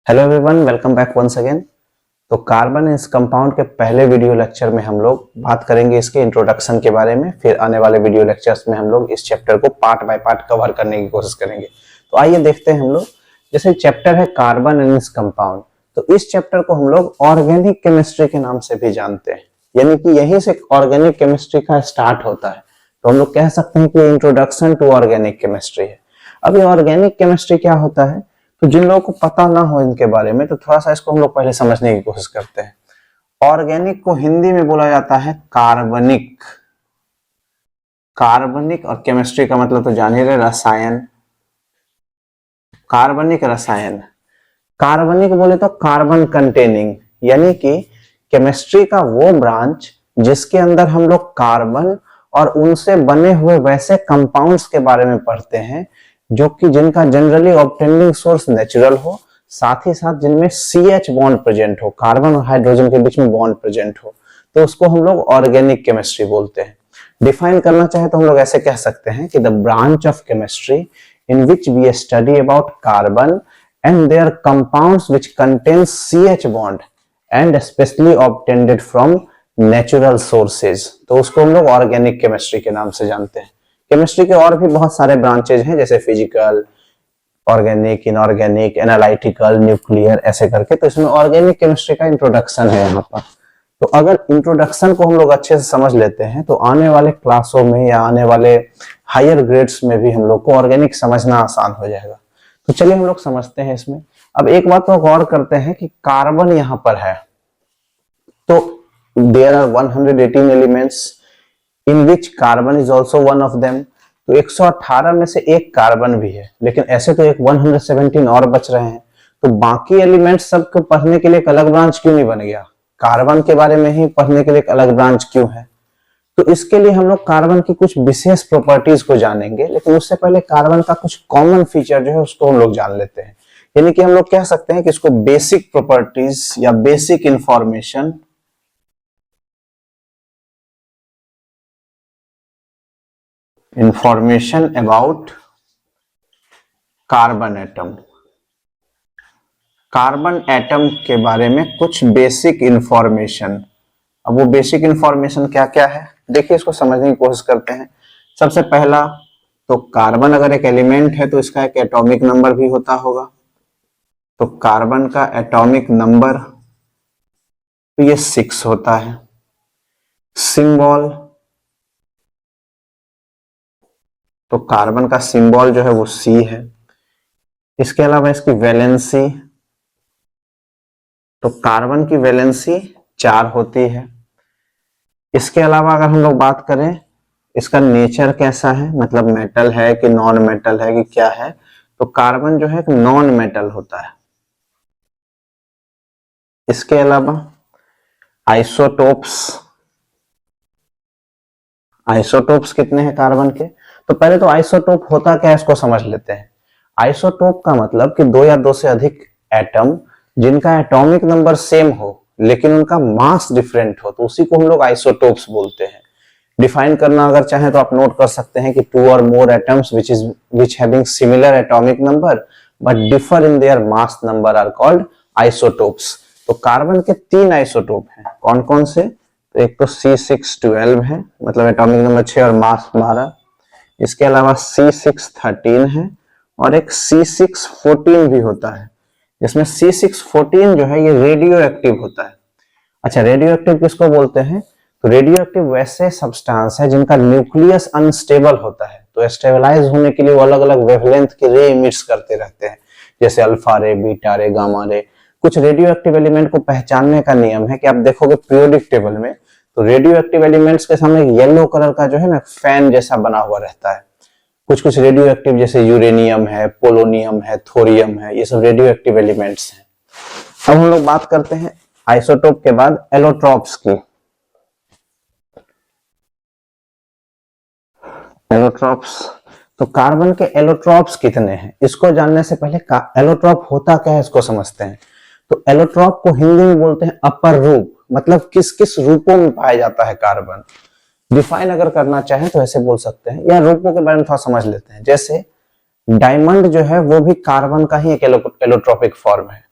Hello everyone, welcome back once again. तो carbon इस compound के पहले वीडियो लेक्चर में हम लोग बात करेंगे इसके इंट्रोडक्शन के बारे में। फिर आने वाले वीडियो लेक्चर्स में हम लोग इस चैप्टर को पार्ट बाय पार्ट कवर करने की कोशिश करेंगे। तो आइए देखते हैं हम लोग। जैसे चैप्टर है कार्बन इन इस कंपाउंड, तो इस चैप्टर को हम लोग ऑर्गेनिक केमिस्ट्री के नाम से भी जानते हैं, यानी कि यहीं से ऑर्गेनिक केमिस्ट्री का स्टार्ट होता है। तो हम लोग कह सकते हैं कि इंट्रोडक्शन टू ऑर्गेनिक केमिस्ट्री है। अब ये ऑर्गेनिक केमिस्ट्री क्या होता है, तो जिन लोगों को पता ना हो इनके बारे में, तो थोड़ा सा इसको हम लोग पहले समझने की कोशिश करते हैं। ऑर्गेनिक को हिंदी में बोला जाता है कार्बनिक। कार्बनिक और केमिस्ट्री का मतलब तो जान ही रहे, रसायन। कार्बनिक रसायन। कार्बनिक बोले तो कार्बन कंटेनिंग, यानी कि केमिस्ट्री का वो ब्रांच जिसके अंदर हम लोग कार्बन और उनसे बने हुए वैसे कंपाउंड्स के बारे में पढ़ते हैं जो कि जिनका जनरली ऑब्टेनिंग सोर्स नेचुरल हो, साथ ही साथ जिनमें CH बॉन्ड प्रेजेंट हो, कार्बन और हाइड्रोजन के बीच में बॉन्ड प्रेजेंट हो, तो उसको हम लोग ऑर्गेनिक केमिस्ट्री बोलते हैं। डिफाइन करना चाहे तो हम लोग ऐसे कह सकते हैं कि the branch of chemistry in which we study about carbon and their compounds which contain CH bond and specially obtained from natural sources, तो उसको हम लोग ऑर्गेनिक केमिस्ट्री के नाम से जानते हैं। केमिस्ट्री के और भी बहुत सारे ब्रांचेज हैं, जैसे physical, organic, inorganic, analytical, nuclear, ऐसे करके। तो इसमें ऑर्गेनिक केमिस्ट्री का इंट्रोडक्शन है यहाँ पर। तो अगर इंट्रोडक्शन को हम लोग अच्छे से समझ लेते हैं तो आने वाले क्लासों में या आने वाले हायर ग्रेड्स में भी हम लोग को ऑर्गेनिक समझना आसान हो जाएगा। तो चलिए हम लोग समझते हैं इसमें। अब एक बात तो गौर करते हैं कि कार्बन यहाँ पर है, तो there are 118 elements in which carbon is also one of them. तो 118 में से एक कार्बन भी है, लेकिन ऐसे तो एक 117 और बच रहे हैं। तो बाकी एलिमेंट सबको पढ़ने के लिए एक अलग ब्रांच क्यों नहीं बन गया? कार्बन के बारे में ही पढ़ने के लिए एक अलग ब्रांच क्यों है? तो इसके लिए हम लोग कार्बन की कुछ विशेष प्रॉपर्टीज को जानेंगे, लेकिन उससे पहले कार्बन का कुछ कॉमन फीचर जो है उसको हम लोग जान लेते हैं। यानी कि हम लोग कह सकते हैं कि इसको बेसिक प्रॉपर्टीज या basic information about carbon atom. Carbon atom के बारे में कुछ बेसिक इंफॉर्मेशन। अब वो बेसिक इंफॉर्मेशन क्या क्या है, देखिए इसको समझने की कोशिश करते हैं। सबसे पहला तो कार्बन अगर एक एलिमेंट है तो इसका एक एटॉमिक नंबर भी होता होगा। तो कार्बन का एटॉमिक नंबर तो ये 6 होता है। सिंबल, तो कार्बन का सिंबल जो है वो C है। इसके अलावा इसकी वैलेंसी, तो कार्बन की वैलेंसी 4 होती है। इसके अलावा अगर हम लोग बात करें इसका नेचर कैसा है, मतलब मेटल है कि नॉन मेटल है कि क्या है, तो कार्बन जो है एक नॉन मेटल होता है। इसके अलावा आइसोटोप्स, आइसोटोप्स कितने हैं कार्बन के? तो पहले तो आइसोटोप होता क्या है इसको समझ लेते हैं। आइसोटोप का मतलब कि दो या दो से अधिक एटम जिनका एटॉमिक नंबर सेम हो लेकिन उनका मास डिफरेंट हो, तो उसी को हम लोग आइसोटोप्स बोलते हैं। डिफाइन करना अगर चाहें तो आप नोट कर सकते हैं कि 2 और more atoms which having similar atomic number but differ in their mass number are called isotopes। तो कार्बन के 3 आइसोटोप हैं, कौन कौन से? तो एक तो C612 है, मतलब एटॉमिक नंबर 6 और मास 12। इसके अलावा C613 है और एक C614 भी होता है, जिसमें C614 जो है ये रेडियो एक्टिव होता है। अच्छा, रेडियो एक्टिव किसको बोलते हैं? तो रेडियो एक्टिव वैसे सब्सटेंस है जिनका न्यूक्लियस अनस्टेबल होता है, तो स्टेबलाइज होने के लिए वो अलग अलग वेवलेंथ के रे इमिट्स करते रहते हैं, जैसे अल्फा रे, बीटा रे, गामा रे। कुछ रेडियो एक्टिव एलिमेंट को पहचानने का नियम है कि आप देखोगे पीरियोडिक टेबल में, तो रेडियो एक्टिव एलिमेंट्स के सामने येलो कलर का जो है ना फैन जैसा बना हुआ रहता है। कुछ कुछ रेडियो एक्टिव जैसे यूरेनियम है, पोलोनियम है, थोरियम है, ये सब रेडियो एक्टिव एलिमेंट्स हैं। अब हम लोग बात करते हैं आइसोटोप के बाद एलोट्रॉप्स की। एलोट्रॉप्स, तो कार्बन के एलोट्रॉप्स कितने हैं इसको जानने से पहले एलोट्रॉप होता क्या है इसको समझते हैं। तो एलोट्रॉप को हिंदी में बोलते हैं अपर रूप, मतलब किस किस रूपों में पाया जाता है कार्बन। डिफाइन अगर करना चाहें तो ऐसे बोल सकते हैं, या रूपों के बारे में थोड़ा समझ लेते हैं। जैसे डायमंड जो है वो भी कार्बन का ही एक एलोट्रॉपिक फॉर्म है।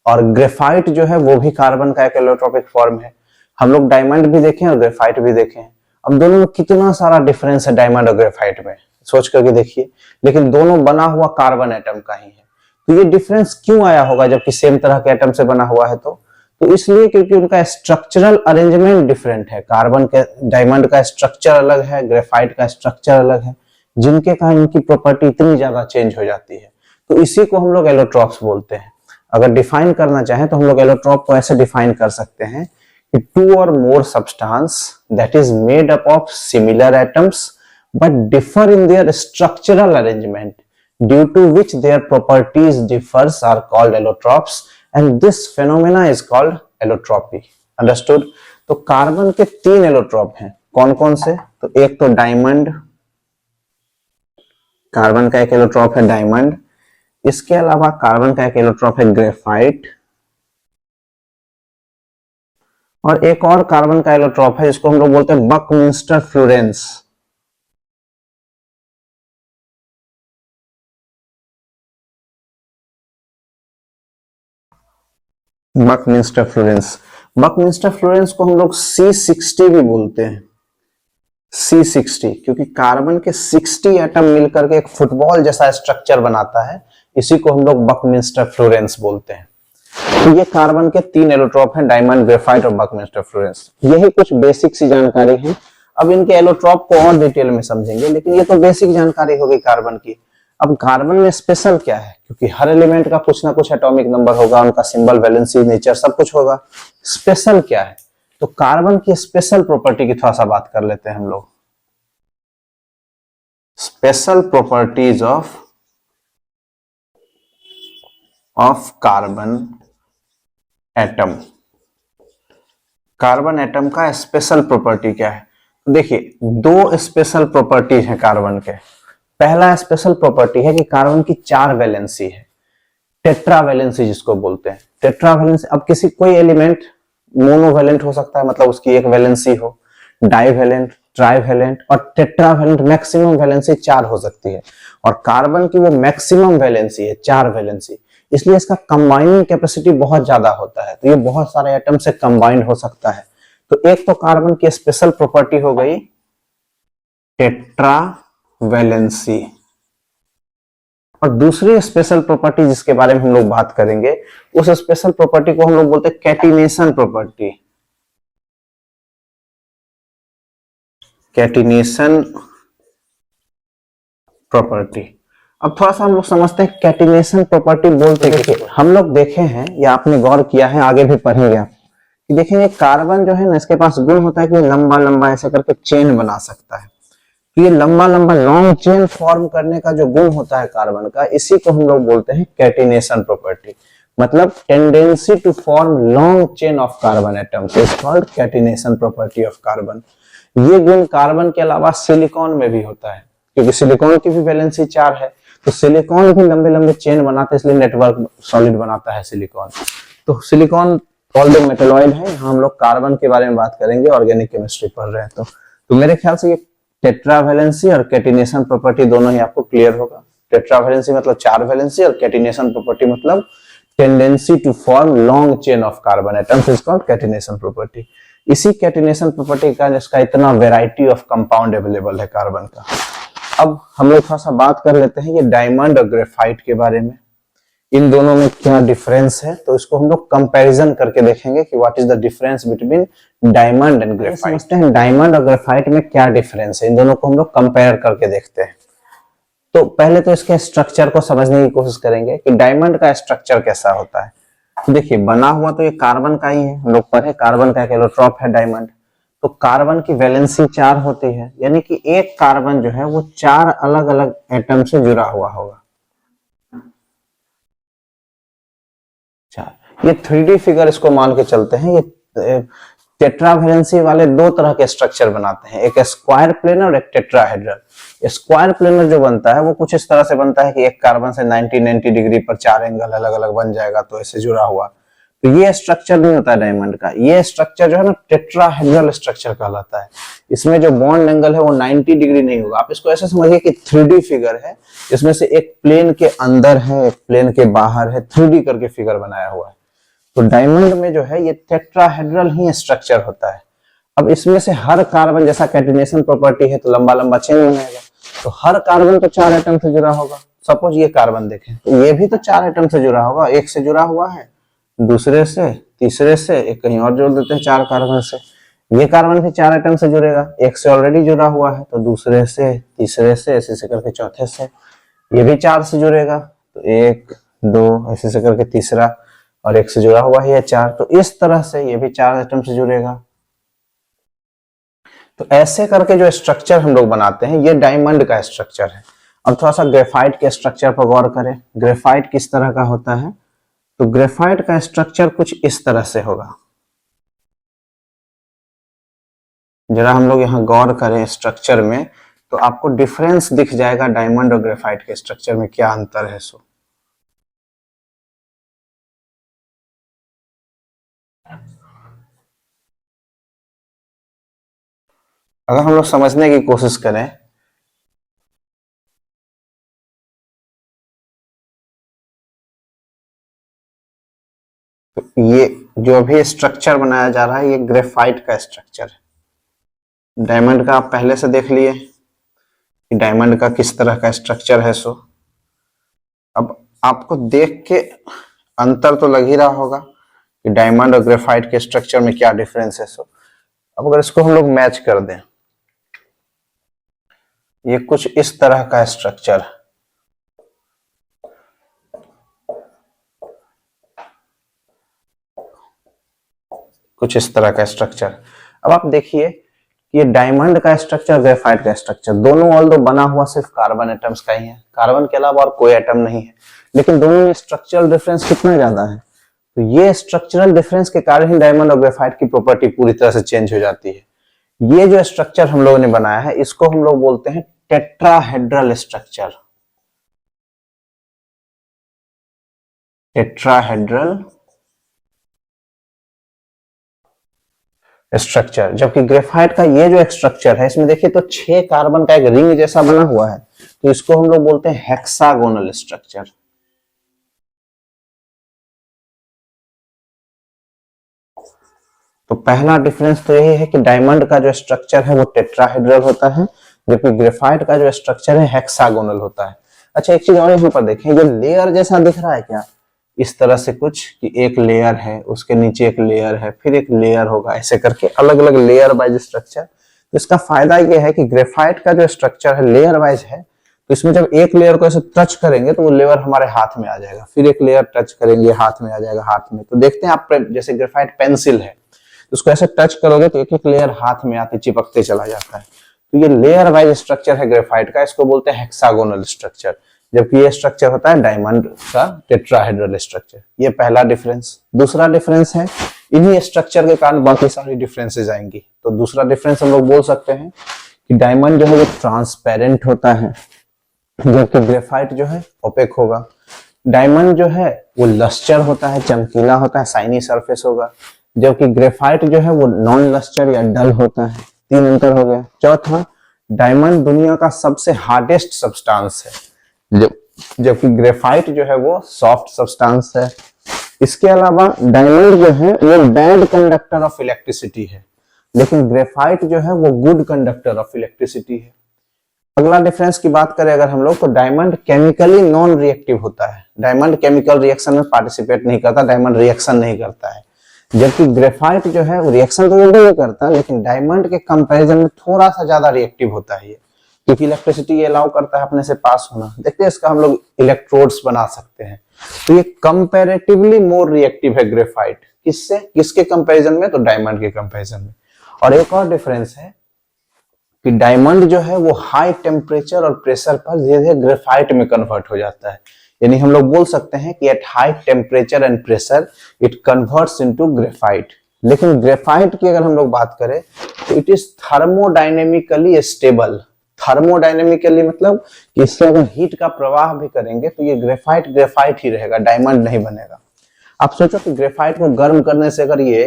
और ग्रेफाइट जो है वो भी कार्बन का एक एलोट्रोपिक फॉर्म है। हम लोग डायमंड भी देखें और ग्रेफाइट भी देखें। अब दोनों में कितना सारा डिफरेंस है डायमंड और ग्रेफाइट में, सोच करके देखिए। लेकिन दोनों बना हुआ कार्बन एटम का ही है। तो ये डिफरेंस क्यों आया होगा जबकि सेम तरह के एटम से बना हुआ है? तो इसलिए क्योंकि उनका स्ट्रक्चरल अरेंजमेंट डिफरेंट है। कार्बन के डायमंड का स्ट्रक्चर अलग है, ग्रेफाइट का स्ट्रक्चर अलग है, जिनके कारण इनकी प्रॉपर्टी इतनी ज्यादा चेंज हो जाती है। तो इसी को हम लोग एलोट्रॉप्स बोलते हैं। अगर डिफाइन करना चाहें तो हम लोग एलोट्रॉप को ऐसे डिफाइन कर सकते हैं कि two or more substance that is made up of similar atoms but differ in their structural arrangement due to which their properties differs are called allotropes and this phenomena is called allotropy. Understood? तो carbon के 3 allotrope हैं। कौन कौन से? तो एक तो diamond, carbon का एक एलोट्रॉप है डायमंड। इसके अलावा कार्बन का एक एलोट्रॉप है ग्रेफाइट, और एक और कार्बन का एलोट्रॉप है जिसको हम लोग बोलते हैं Buckminster Florence. Buckminster Florence, Buckminster Florence को हम लोग C60 भी बोलते हैं। C60 क्योंकि कार्बन के 60 एटम मिलकर के एक फुटबॉल जैसा स्ट्रक्चर बनाता है, इसी को हम लोग बकमिंस्टर फ्लोरेंस बोलते हैं। तो ये कार्बन के 3 एलोट्रॉप हैं, डायमंड, ग्रेफाइट और बकमिंस्टर फ्लोरेंस। यही कुछ बेसिक सी जानकारी है। अब इनके एलोट्रॉप को और डिटेल में समझेंगे, लेकिन ये तो बेसिक जानकारी होगी कार्बन की। अब कार्बन में स्पेशल क्या है? क्योंकि हर एलिमेंट का कुछ ना कुछ एटॉमिक नंबर होगा, उनका सिंबल, वैलेंसी, नेचर सब कुछ होगा। स्पेशल क्या है? तो कार्बन की स्पेशल प्रॉपर्टी की थोड़ा सा बात कर लेते हैं हम लोग। Special properties of carbon atom. Carbon atom का स्पेशल प्रॉपर्टी क्या है? देखिए, 2 स्पेशल प्रॉपर्टीज हैं कार्बन के। पहला स्पेशल प्रॉपर्टी है कि कार्बन की 4 वैलेंसी है, टेट्रा वैलेंसी जिसको बोलते हैं। टेट्रा वैलेंसी, अब किसी कोई एलिमेंट मोनोवैलेंट हो सकता है, मतलब उसकी एक वैलेंसी हो, डाइवैलेंट, ट्राइवैलेंट और टेट्रावैलेंट, मैक्सिमम वैलेंसी 4 हो सकती है। और कार्बन की वो मैक्सिमम वैलेंसी है 4 वैलेंसी, इसलिए इसका कंबाइनिंग कैपेसिटी बहुत ज्यादा होता है। तो ये बहुत सारे एटम से कंबाइंड हो सकता है। तो एक तो कार्बन की स्पेशल प्रॉपर्टी हो गई टेट्रा वैलेंसी, और दूसरी स्पेशल प्रॉपर्टी जिसके बारे में हम लोग बात करेंगे, उस स्पेशल प्रॉपर्टी को हम लोग बोलते हैं कैटिनेशन प्रॉपर्टी। Catenation property. अब थोड़ा सा हम लोग समझते हैं कैटिनेशन प्रॉपर्टी बोलते हैं। हम लोग देखे हैं या आपने गौर किया है, आगे भी पढ़ेंगे आप, कि देखेंगे कार्बन जो है ना, इसके पास गुण होता है कि लंबा लंबा ऐसे करके चेन बना सकता है। तो ये लंबा लंबा लॉन्ग चेन फॉर्म करने का जो गुण होता है कार्बन का, इसी को हम लोग बोलते हैं कैटिनेशन प्रॉपर्टी। मतलब tendency to form long chain of carbon atom is called catenation property of carbon. ये गुण कार्बन के अलावा सिलिकॉन में भी होता है, क्योंकि सिलिकॉन की भी वैलेंसी 4 है। तो सिलिकॉन भी लंबे लंबे चेन बनाते हैं, इसलिए नेटवर्क सॉलिड बनाता है सिलिकॉन। तो सिलिकॉन ऑल्दो मेटलॉइड है। हम लोग कार्बन के बारे में बात करेंगे, ऑर्गेनिक केमिस्ट्री पढ़ रहे हैं तो मेरे ख्याल से ये टेट्रा वैलेंसी और कैटिनेशन प्रॉपर्टी दोनों ही आपको क्लियर होगा। टेट्रा वैलेंसी मतलब 4 वैलेंसी, और कैटिनेशन प्रॉपर्टी मतलब tendency to form long chain of carbon atoms is called catenation property. इसी कैटिनेशन प्रॉपर्टी का जिसका इतना वेराइटी ऑफ कंपाउंड अवेलेबल है कार्बन का। अब हम लोग थोड़ा सा बात कर लेते हैं ये डायमंड और ग्रेफाइट के बारे में, इन दोनों में क्या डिफरेंस है। तो इसको हम लोग कंपैरिजन करके देखेंगे कि what is the difference between diamond and graphite. समझते हैं डायमंड और ग्रेफाइट में क्या डिफरेंस है, इन दोनों को हम लोग कंपेयर करके देखते हैं। तो पहले तो इसके स्ट्रक्चर को समझने की कोशिश करेंगे कि डायमंड का स्ट्रक्चर कैसा होता है। तो देखिए, बना हुआ तो ये कार्बन का ही है, हम लोग पढ़े कार्बन का एक एलोट्रॉप है डायमंड। तो कार्बन की वैलेंसी 4 होती है, यानी कि एक कार्बन जो है वो 4 अलग अलग एटम से जुड़ा हुआ होगा। ये 3D फिगर इसको मान के चलते हैं। ये टेट्रा वैलेंसी वाले 2 तरह के स्ट्रक्चर बनाते हैं, एक स्क्वायर प्लेनर और एक टेट्राहेड्रल। स्क्वायर प्लेनर जो बनता है वो कुछ इस तरह से बनता है कि एक कार्बन से 90 डिग्री पर 4 एंगल अलग अलग बन जाएगा, तो ऐसे जुड़ा हुआ। तो ये स्ट्रक्चर नहीं होता है डायमंड का। ये स्ट्रक्चर जो है ना टेट्राहेड्रल स्ट्रक्चर कहलाता है। इसमें जो बॉन्ड एंगल है वो 90 डिग्री नहीं होगा। आप इसको ऐसे समझिए कि 3D फिगर है, इसमें से एक प्लेन के अंदर है, एक प्लेन के बाहर है, 3D करके फिगर बनाया हुआ है। तो डायमंड में जो है ये टेट्राहेड्रल ही स्ट्रक्चर होता है। अब इसमें से हर कार्बन, जैसा कैटिनेशन प्रॉपर्टी है तो लंबा लंबा चेन बनाएगा, तो हर कार्बन तो 4 एटम से जुड़ा होगा। सपोज ये कार्बन देखें तो ये भी तो 4 एटम से जुड़ा होगा, एक से जुड़ा हुआ है, दूसरे से, तीसरे से, एक कहीं और जोड़ देते हैं 4 कार्बन से। ये कार्बन भी 4 एटम से जुड़ेगा, एक से ऑलरेडी जुड़ा हुआ है तो दूसरे से, तीसरे से, ऐसे से करके चौथे से। ये भी 4 से जुड़ेगा तो 1 2 ऐसे से करके तीसरा, और एक से जुड़ा हुआ है 4, तो इस तरह से ये भी 4 एटम से जुड़ेगा। तो ऐसे करके जो स्ट्रक्चर हम लोग बनाते हैं ये डायमंड का स्ट्रक्चर है। अब थोड़ा सा ग्रेफाइट के स्ट्रक्चर पर गौर करें। ग्रेफाइट किस तरह का होता है? तो ग्रेफाइट का स्ट्रक्चर कुछ इस तरह से होगा। जरा हम लोग यहाँ गौर करें स्ट्रक्चर में तो आपको डिफरेंस दिख जाएगा डायमंड और ग्रेफाइट के स्ट्रक्चर में क्या अंतर है। सो अगर हम लोग समझने की कोशिश करें तो ये जो अभी स्ट्रक्चर बनाया जा रहा है ये ग्रेफाइट का स्ट्रक्चर है। डायमंड का आप पहले से देख लिए कि डायमंड का किस तरह का स्ट्रक्चर है। सो अब आपको देख के अंतर तो लग ही रहा होगा कि डायमंड और ग्रेफाइट के स्ट्रक्चर में क्या डिफरेंस है। सो अब अगर इसको हम लोग मैच कर दें, ये कुछ इस तरह का स्ट्रक्चर है। कुछ इस तरह का स्ट्रक्चर। अब आप देखिए ये डायमंड का स्ट्रक्चर, ग्रेफाइट का स्ट्रक्चर, दोनों ऑल्दो बना हुआ सिर्फ कार्बन एटम्स का ही है, कार्बन के अलावा और कोई एटम नहीं है, लेकिन दोनों में स्ट्रक्चरल डिफरेंस कितना ज्यादा है। तो ये स्ट्रक्चरल डिफरेंस के कारण ही डायमंड और ग्रेफाइट की प्रॉपर्टी पूरी तरह से चेंज हो जाती है। ये जो स्ट्रक्चर हम लोगों ने बनाया है इसको हम लोग बोलते हैं टेट्राहेड्रल स्ट्रक्चर। Tetrahedral structure. जबकि ग्रेफाइट का ये जो स्ट्रक्चर है इसमें देखिए तो 6 कार्बन का एक रिंग जैसा बना हुआ है, तो इसको हम लोग बोलते हैं हेक्सागोनल स्ट्रक्चर। तो पहला डिफरेंस तो यही है कि डायमंड का जो स्ट्रक्चर है वो टेट्राहेड्रल होता है, जबकि ग्रेफाइट का जो स्ट्रक्चर है हेक्सागोनल होता है। अच्छा एक चीज और यहाँ पर देखें, ये लेयर जैसा दिख रहा है क्या? इस तरह से कुछ कि एक लेयर है, उसके नीचे एक लेयर है, फिर एक लेयर होगा, ऐसे करके अलग अलग लेयर वाइज स्ट्रक्चर। तो इसका फायदा ये है कि ग्रेफाइट का जो स्ट्रक्चर है लेयर वाइज है, तो इसमें जब एक लेयर को ऐसे टच करेंगे तो वो लेयर हमारे हाथ में आ जाएगा, फिर एक लेयर टच करेंगे हाथ में आ जाएगा, हाथ में। तो देखते हैं आप जैसे ग्रेफाइट पेंसिल है, उसको ऐसे टच करोगे तो एक एक लेयर हाथ में आते चिपकते चला जाता है। तो ये लेयर वाइज स्ट्रक्चर है ग्रेफाइट का, इसको बोलते हैं हेक्सागोनल स्ट्रक्चर, जबकि ये स्ट्रक्चर होता है डायमंड का टेट्राहेड्रल स्ट्रक्चर। ये पहला डिफरेंस। दूसरा डिफरेंस है इन्हीं स्ट्रक्चर के कारण बाकी सारी डिफरेंसेस आएंगी। तो दूसरा डिफरेंस हम लोग बोल सकते हैं कि डायमंड जो है वो ट्रांसपेरेंट होता है, जबकि ग्रेफाइट जो है ओपेक होगा। डायमंड जो है वो लस्टर होता है, चमकीला होता है, शाइनी सरफेस होगा, जबकि ग्रेफाइट जो है वो नॉन लस्टर या डल होता है। 3 अंतर हो गया। चौथा, डायमंड दुनिया का सबसे हार्डेस्ट सब्सटेंस है, जबकि ग्रेफाइट जो है वो सॉफ्ट सब्सटेंस है। इसके अलावा डायमंड जो है वो बैड कंडक्टर ऑफ इलेक्ट्रिसिटी है, लेकिन ग्रेफाइट जो है वो गुड कंडक्टर ऑफ इलेक्ट्रिसिटी है। अगला डिफरेंस की बात करें अगर हम लोग, तो डायमंड केमिकली नॉन रिएक्टिव होता है। डायमंड केमिकल रिएक्शन में पार्टिसिपेट नहीं करता, डायमंड रिएक्शन नहीं करता है, जबकि ग्रेफाइट जो है वो रिएक्शन तो जल्दी करता है, लेकिन डायमंड के कंपैरिजन में थोड़ा सा ज्यादा रिएक्टिव होता है ये, क्योंकि इलेक्ट्रिसिटी ये अलाउ करता है अपने से पास होना। देखते हैं इसका हम लोग इलेक्ट्रोड्स बना सकते हैं। तो ये कंपैरेटिवली मोर रिएक्टिव है ग्रेफाइट। किससे? किसके कंपैरिजन में? तो डायमंड के कंपैरिजन में। और एक और डिफरेंस है कि डायमंड जो है वो हाई टेम्परेचर और प्रेशर पर धीरे धीरे ग्रेफाइट में कन्वर्ट हो जाता है। यानी हम लोग बोल सकते हैं कि at high temperature and pressure it converts into graphite. लेकिन ग्रेफाइट की अगर हम लोग बात करें तो it is thermodynamically stable. Thermodynamically मतलब कि इससे अगर हीट का प्रवाह भी करेंगे तो ये ग्रेफाइट ग्रेफाइट ही रहेगा, डायमंड नहीं बनेगा। आप सोचो कि ग्रेफाइट को गर्म करने से अगर ये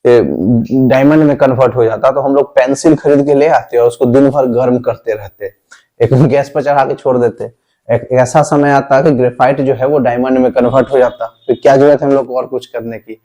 डायमंड में कन्वर्ट हो जाता तो हम लोग पेंसिल खरीद के ले आते और उसको दिन भर गर्म करते रहते, एक गैस पर चढ़ा के छोड़ देते। एक ऐसा समय आता कि ग्रेफाइट जो है वो डायमंड में कन्वर्ट हो जाता, फिर क्या जरूरत है हम लोग को और कुछ करने की।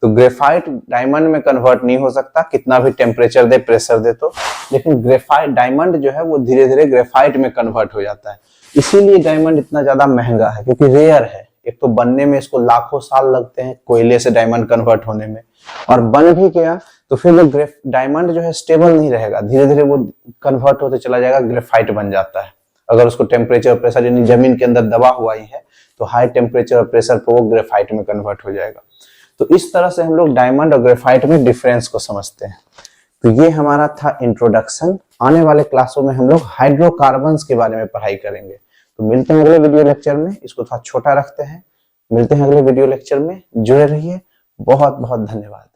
तो ग्रेफाइट डायमंड में कन्वर्ट नहीं हो सकता, कितना भी टेम्परेचर दे, प्रेशर दे तो, लेकिन ग्रेफाइट डायमंड जो है वो धीरे धीरे ग्रेफाइट में कन्वर्ट हो जाता है। इसीलिए डायमंड इतना ज्यादा महंगा है, क्योंकि रेयर है। एक तो बनने में इसको लाखों साल लगते हैं कोयले से डायमंड कन्वर्ट होने में, और बन भी गया तो फिर वो डायमंड जो है स्टेबल नहीं रहेगा, धीरे धीरे वो कन्वर्ट होते चला जाएगा, ग्रेफाइट बन जाता है। अगर उसको टेम्परेचर और प्रेशर यानी जमीन के अंदर दबा हुआ ही है तो हाई टेम्परेचर और प्रेशर पर वो ग्रेफाइट में कन्वर्ट हो जाएगा। तो इस तरह से हम लोग डायमंड और ग्रेफाइट में डिफरेंस को समझते हैं। तो ये हमारा था इंट्रोडक्शन। आने वाले क्लासों में हम लोग हाइड्रोकार्बन्स के बारे में पढ़ाई करेंगे। तो मिलते हैं अगले वीडियो लेक्चर में, इसको थोड़ा छोटा रखते हैं। मिलते हैं अगले वीडियो लेक्चर में, जुड़े रहिए। बहुत बहुत धन्यवाद।